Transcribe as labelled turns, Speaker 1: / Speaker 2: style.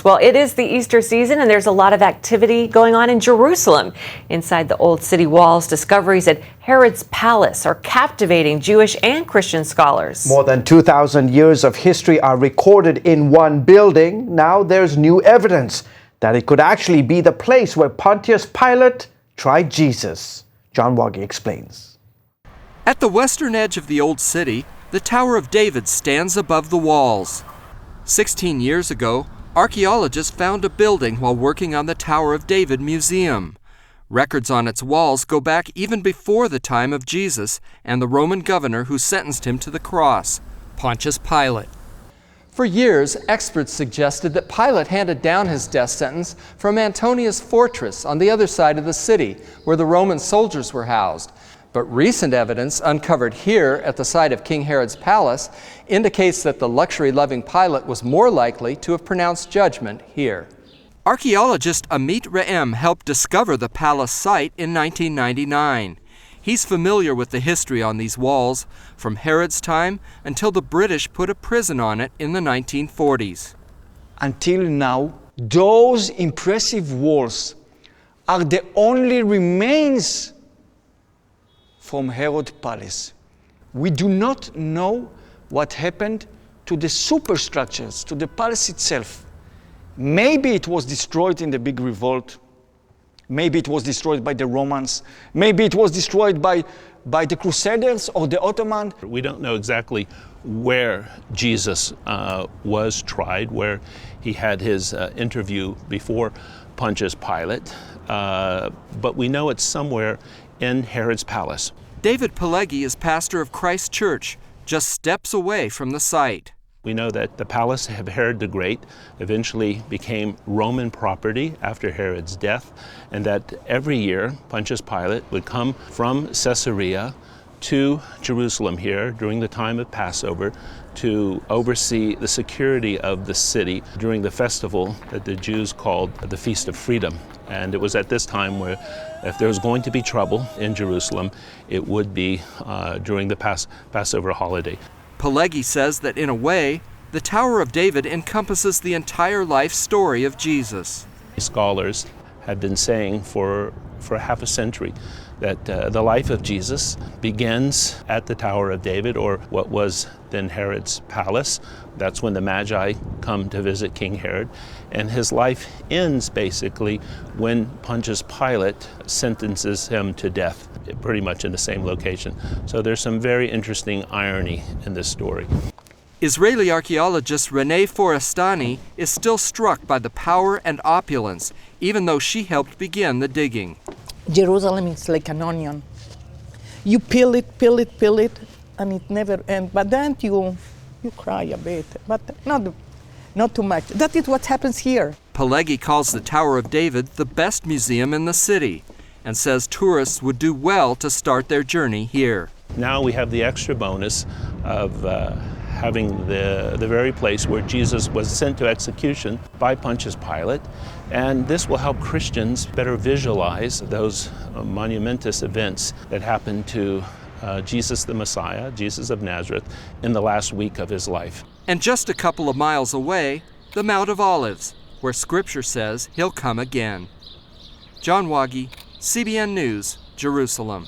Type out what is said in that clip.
Speaker 1: Well, it is the Easter season, and there's a lot of activity going on in Jerusalem. Inside the old city walls, discoveries at Herod's palace are captivating Jewish and Christian scholars.
Speaker 2: More than 2,000 years of history are recorded in one building. Now there's new evidence that it could actually be the place where Pontius Pilate tried Jesus. John Wagi explains.
Speaker 3: At the western edge of the old city, the Tower of David stands above the walls. 16 years ago, archaeologists found a building while working on the Tower of David Museum. Records on its walls go back even before the time of Jesus and the Roman governor who sentenced him to the cross, Pontius Pilate. For years, experts suggested that Pilate handed down his death sentence from Antonia's fortress on the other side of the city, where the Roman soldiers were housed. But recent evidence uncovered here at the site of King Herod's palace indicates that the luxury-loving Pilate was more likely to have pronounced judgment here. Archaeologist Amit Re'em helped discover the palace site in 1999. He's familiar with the history on these walls, from Herod's time until the British put a prison on it in the 1940s.
Speaker 4: Until now, those impressive walls are the only remains from Herod's palace. We do not know what happened to the superstructures, to the palace itself. Maybe it was destroyed in the big revolt. Maybe it was destroyed by the Romans. Maybe it was destroyed by the Crusaders or the Ottoman.
Speaker 5: We don't know exactly where Jesus was tried, where he had his interview before Pontius Pilate, but we know it's somewhere in Herod's palace.
Speaker 3: David Pileggi is pastor of Christ Church, just steps away from the site.
Speaker 5: We know that the palace of Herod the Great eventually became Roman property after Herod's death, and that every year Pontius Pilate would come from Caesarea to Jerusalem here during the time of Passover to oversee the security of the city during the festival that the Jews called the Feast of Freedom. And it was at this time where if there was going to be trouble in Jerusalem, it would be during the Passover holiday.
Speaker 3: Pileggi says that in a way, the Tower of David encompasses the entire life story of Jesus.
Speaker 5: Scholars have been saying for half a century that the life of Jesus begins at the Tower of David, or what was then Herod's palace. That's when the Magi come to visit King Herod. And his life ends basically when Pontius Pilate sentences him to death, pretty much in the same location. So there's some very interesting irony in this story.
Speaker 3: Israeli archaeologist Renee Forestani is still struck by the power and opulence, even though she helped begin the digging.
Speaker 6: Jerusalem is like an onion. You peel it, and it never ends. But then you cry a bit, but not too much. That is what happens here.
Speaker 3: Pileggi calls the Tower of David the best museum in the city and says tourists would do well to start their journey here.
Speaker 5: Now we have the extra bonus of having the very place where Jesus was sent to execution by Pontius Pilate. And this will help Christians better visualize those monumentous events that happened to Jesus the Messiah, Jesus of Nazareth, in the last week of his life.
Speaker 3: And just a couple of miles away, the Mount of Olives, where Scripture says he'll come again. John Wagi, CBN News, Jerusalem.